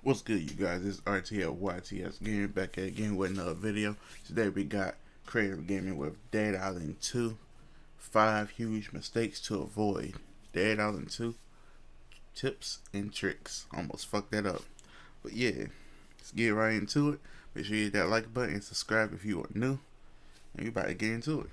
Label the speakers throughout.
Speaker 1: What's good, you guys? It's RTL YTSGaming back again with another video. Today we got creative gaming with Dead Island 2. 5 huge mistakes to avoid. Dead Island 2 tips and tricks. Almost fucked that up. But yeah, let's get right into it. Make sure you hit that like button and subscribe if you are new. And we about to get into it.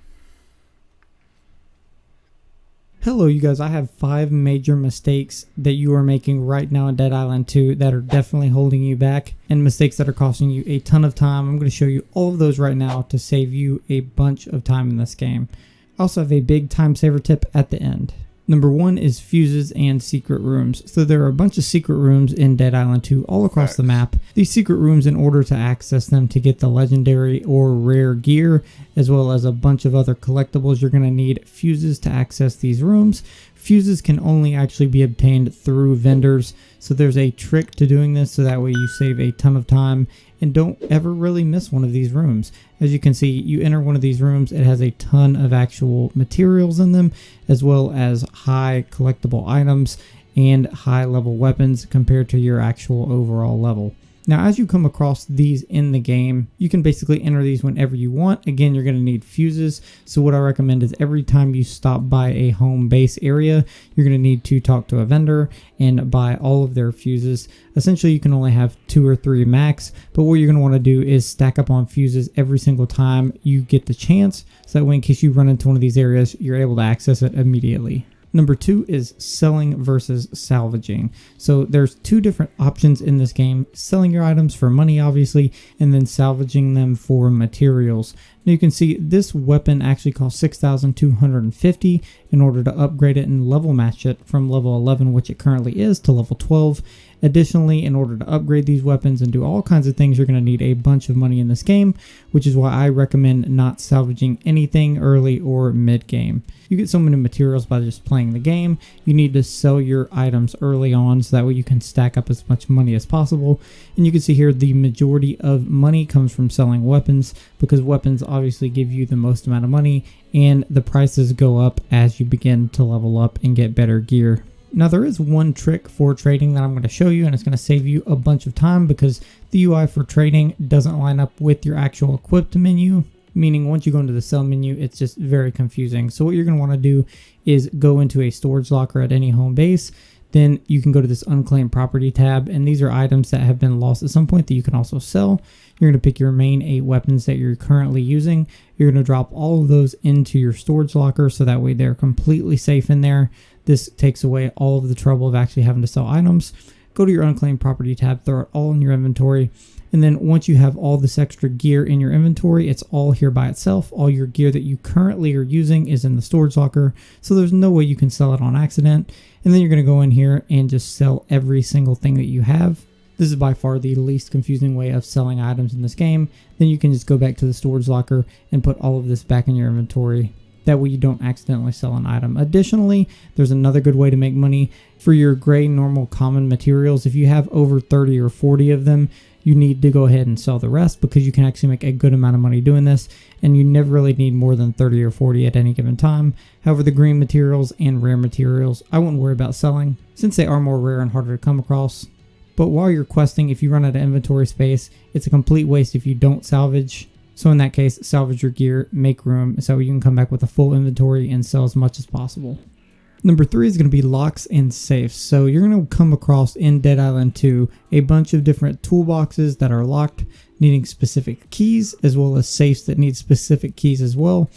Speaker 2: Hello you guys, I have 5 major mistakes that you are making right now in Dead Island 2 that are definitely holding you back, and mistakes that are costing you a ton of time. I'm going to show you all of those right now to save you a bunch of time in this game. I also have a big time saver tip at the end. Number 1 is fuses and secret rooms. So there are a bunch of secret rooms in Dead Island 2 all across the map. These secret rooms, in order to access them to get the legendary or rare gear, as well as a bunch of other collectibles, you're going to need fuses to access these rooms. Fuses can only actually be obtained through vendors. So there's a trick to doing this so that way you save a ton of time and don't ever really miss one of these rooms. As you can see, you enter one of these rooms, it has a ton of actual materials in them, as well as high collectible items and high level weapons compared to your actual overall level. Now, as you come across these in the game, you can basically enter these whenever you want. Again, you're going to need fuses. So what I recommend is every time you stop by a home base area, you're going to need to talk to a vendor and buy all of their fuses. Essentially, you can only have 2 or 3 max, but what you're going to want to do is stack up on fuses every single time you get the chance. So that way, in case you run into one of these areas, you're able to access it immediately. Number 2 is selling versus salvaging. So there's 2 different options in this game: selling your items for money, obviously, and then salvaging them for materials. Now you can see this weapon actually costs 6,250 in order to upgrade it and level match it from level 11, which it currently is, to level 12. Additionally, in order to upgrade these weapons and do all kinds of things, you're going to need a bunch of money in this game, which is why I recommend not salvaging anything early or mid-game. You get so many materials by just playing the game. You need to sell your items early on so that way you can stack up as much money as possible. And you can see here the majority of money comes from selling weapons, because weapons obviously give you the most amount of money, and the prices go up as you begin to level up and get better gear. Now there is one trick for trading that I'm going to show you, and it's going to save you a bunch of time because the UI for trading doesn't line up with your actual equipped menu, meaning once you go into the sell menu, it's just very confusing. So what you're going to want to do is go into a storage locker at any home base. Then you can go to this unclaimed property tab, and these are items that have been lost at some point that you can also sell. You're going to pick your main 8 weapons that you're currently using. You're going to drop all of those into your storage locker so that way they're completely safe in there. This takes away all of the trouble of actually having to sell items. Go to your unclaimed property tab, throw it all in your inventory. And then once you have all this extra gear in your inventory, it's all here by itself. All your gear that you currently are using is in the storage locker, so there's no way you can sell it on accident. And then you're going to go in here and just sell every single thing that you have. This is by far the least confusing way of selling items in this game. Then you can just go back to the storage locker and put all of this back in your inventory. That way you don't accidentally sell an item. Additionally, there's another good way to make money. For your gray, normal, common materials, if you have over 30 or 40 of them, you need to go ahead and sell the rest, because you can actually make a good amount of money doing this, and you never really need more than 30 or 40 at any given time. However, the green materials and rare materials, I wouldn't worry about selling, since they are more rare and harder to come across. But while you're questing, if you run out of inventory space, it's a complete waste if you don't salvage. So in that case, salvage your gear, make room, so you can come back with a full inventory and sell as much as possible. Number 3 is going to be locks and safes. So you're going to come across in Dead Island 2 a bunch of different toolboxes that are locked, needing specific keys, as well as safes that need specific keys as well.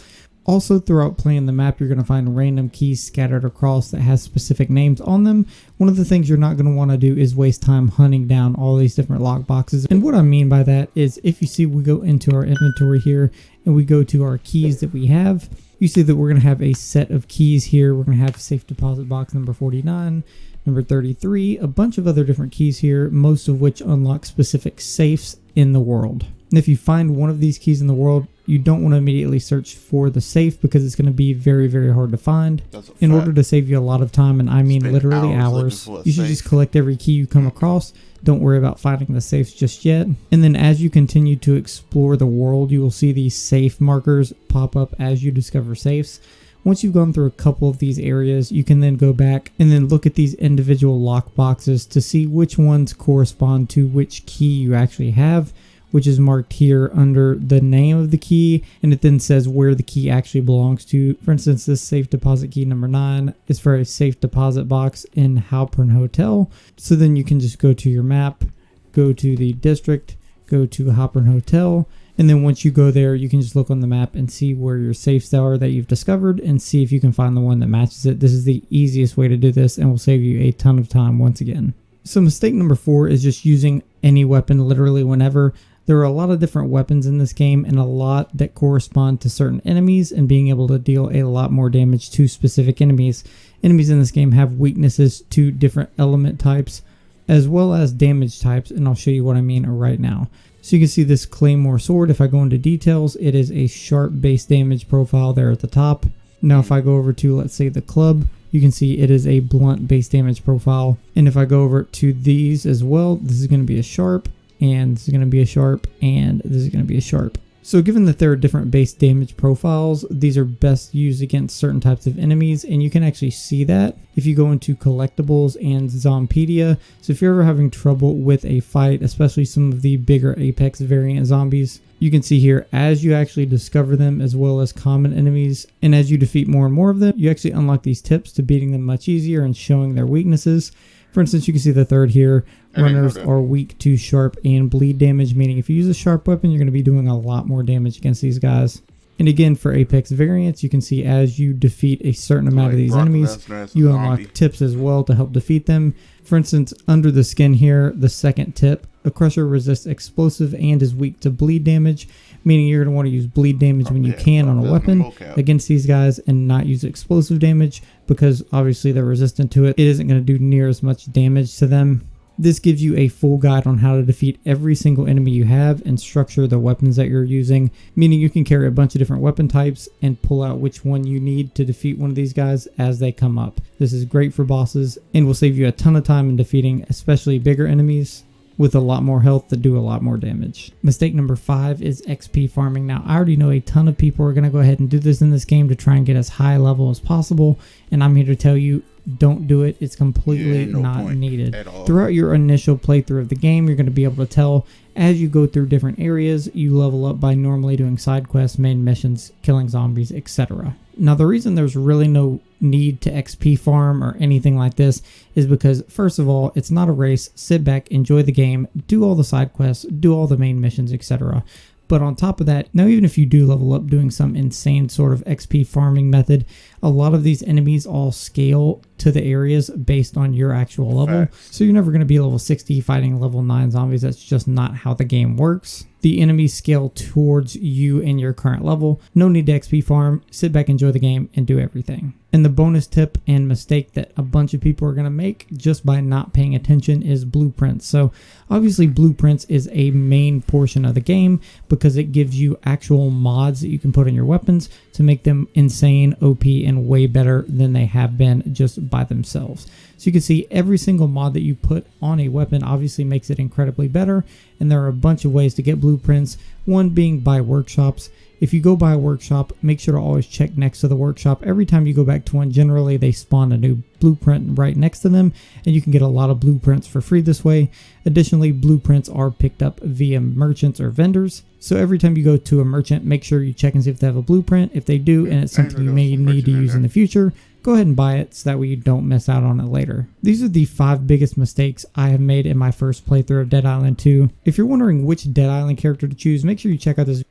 Speaker 2: Also, throughout playing the map, you're going to find random keys scattered across that has specific names on them. One of the things you're not going to want to do is waste time hunting down all these different lock boxes. And what I mean by that is, if you see, we go into our inventory here and we go to our keys that we have, you see that we're going to have a set of keys here. We're going to have safe deposit box number 49, number 33, a bunch of other different keys here, most of which unlock specific safes in the world. And if you find one of these keys in the world, you don't want to immediately search for the safe, because it's going to be very, very hard to find. In order to save you a lot of time, and I mean literally hours, you should just collect every key you come across. Don't worry about finding the safes just yet. And then as you continue to explore the world, you will see these safe markers pop up as you discover safes. Once you've gone through a couple of these areas, you can then go back and then look at these individual lock boxes to see which ones correspond to which key you actually have, which is marked here under the name of the key, and it then says where the key actually belongs to. For instance, this safe deposit key number 9 is for a safe deposit box in Halpern Hotel. So then you can just go to your map, go to the district, go to Halpern Hotel, and then once you go there, you can just look on the map and see where your safes are that you've discovered and see if you can find the one that matches it. This is the easiest way to do this and will save you a ton of time once again. So mistake number 4 is just using any weapon literally whenever. There are a lot of different weapons in this game and a lot that correspond to certain enemies and being able to deal a lot more damage to specific enemies. Enemies in this game have weaknesses to different element types as well as damage types, and I'll show you what I mean right now. So you can see this Claymore sword. If I go into details, it is a sharp base damage profile there at the top. Now if I go over to, let's say, the club, you can see it is a blunt base damage profile. And if I go over to these as well, this is going to be a sharp, and this is going to be a sharp, and this is going to be a sharp. So given that there are different base damage profiles, these are best used against certain types of enemies, and you can actually see that if you go into collectibles and Zompedia. So if you're ever having trouble with a fight, especially some of the bigger Apex variant zombies, you can see here as you actually discover them as well as common enemies, and as you defeat more and more of them, you actually unlock these tips to beating them much easier and showing their weaknesses. For instance, you can see the third here. Runners are weak to sharp and bleed damage, meaning if you use a sharp weapon, you're going to be doing a lot more damage against these guys. And again, for Apex variants, you can see as you defeat a certain amount of these enemies, you unlock tips as well to help defeat them. For instance, under the skin here, the second tip, a crusher resists explosive and is weak to bleed damage, meaning you're going to want to use bleed damage when you can on a weapon against these guys and not use explosive damage because obviously they're resistant to it. It isn't going to do near as much damage to them. This gives you a full guide on how to defeat every single enemy you have and structure the weapons that you're using, meaning you can carry a bunch of different weapon types and pull out which one you need to defeat one of these guys as they come up. This is great for bosses and will save you a ton of time in defeating especially bigger enemies with a lot more health that do a lot more damage. Mistake number 5 is XP farming. Now, I already know a ton of people are going to go ahead and do this in this game to try and get as high level as possible, and I'm here to tell you, don't do it. It's completely not needed. Throughout your initial playthrough of the game, you're going to be able to tell as you go through different areas, you level up by normally doing side quests, main missions, killing zombies, etc. Now, the reason there's really no need to XP farm or anything like this is because, first of all, it's not a race. Sit back, enjoy the game, do all the side quests, do all the main missions, etc. But on top of that, now even if you do level up doing some insane sort of XP farming method, a lot of these enemies all scale to the areas based on your actual level. So you're never going to be level 60 fighting level 9 zombies. That's just not how the game works. The enemies scale towards you and your current level. No need to XP farm. Sit back, enjoy the game, and do everything. And the bonus tip and mistake that a bunch of people are going to make just by not paying attention is blueprints. So obviously blueprints is a main portion of the game because it gives you actual mods that you can put in your weapons to make them insane, OP, and way better than they have been just by themselves. So you can see every single mod that you put on a weapon obviously makes it incredibly better, and there are a bunch of ways to get blueprints, one being by workshops. If you go by a workshop, make sure to always check next to the workshop. Every time you go back to one, generally they spawn a new blueprint right next to them, and you can get a lot of blueprints for free this way. Additionally, blueprints are picked up via merchants or vendors. So every time you go to a merchant, make sure you check and see if they have a blueprint. If they do, and it's something you may need to use in the future, go ahead and buy it so that way you don't miss out on it later. These are the 5 biggest mistakes I have made in my first playthrough of Dead Island 2. If you're wondering which Dead Island character to choose, make sure you check out this.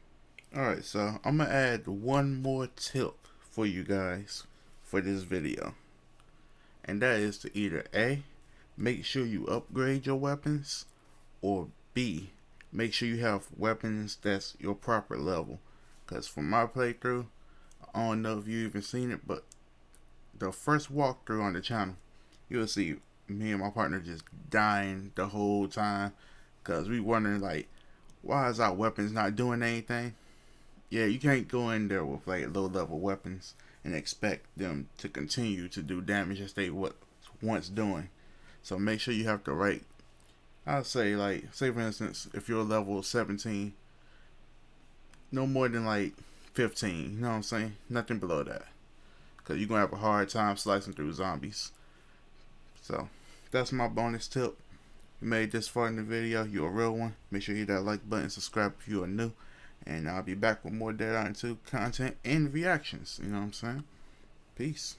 Speaker 1: Alright, so I'm going to add one more tip for you guys for this video. And that is to either A, make sure you upgrade your weapons, or B, make sure you have weapons that's your proper level. Because for my playthrough, I don't know if you even seen it, but the first walkthrough on the channel, you'll see me and my partner just dying the whole time. Because we wondering like, why is our weapons not doing anything? Yeah, you can't go in there with like low level weapons and expect them to continue to do damage as they was once doing. So make sure you have the right, I'd say like, say for instance, if you're level 17, no more than like 15, you know what I'm saying? Nothing below that. because you're going to have a hard time slicing through zombies. So, that's my bonus tip. You made this far in the video, you're a real one. Make sure you hit that like button, subscribe if you are new. And I'll be back with more Dead Island 2 content and reactions. You know what I'm saying? Peace.